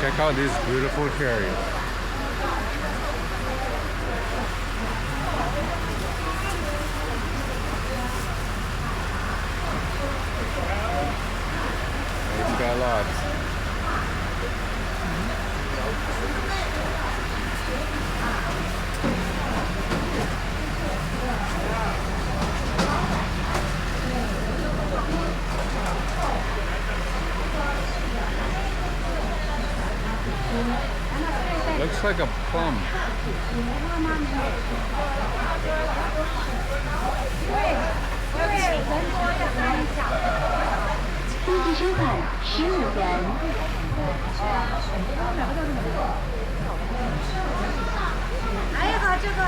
check out these beautiful cherries. It's got lots. Looks like a plum. 立即收款15元。还有个这个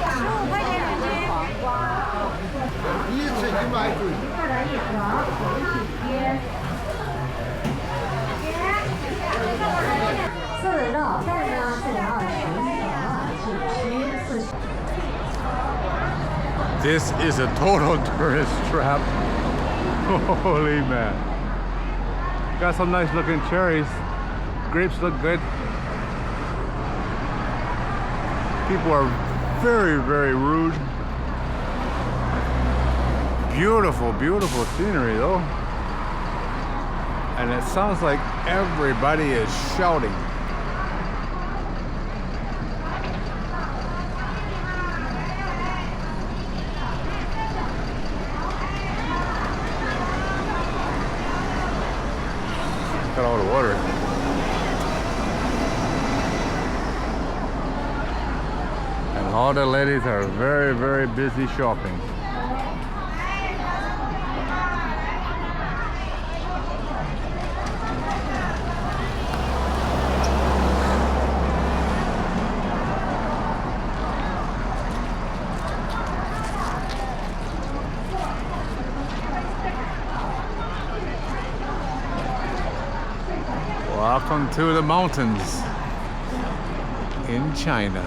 ，15块钱人均。黄瓜。一次1买贵。四肉菜呢420，请吃40。 This is a total tourist trap. Holy man. Got some nice looking cherries. Grapes look good. People are very, very rude. Beautiful, beautiful scenery though. And it sounds like everybody is shouting. Look at all the water. And all the ladies are very, very busy shopping. Welcome to the mountains in China.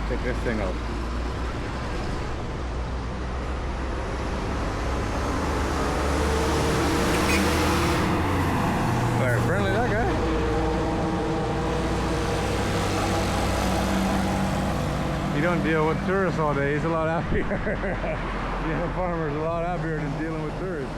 Check this thing out. Very friendly, that guy. You don't deal with tourists all day. He's a lot happier. Being a farmer's a lot happier than dealing with tourists.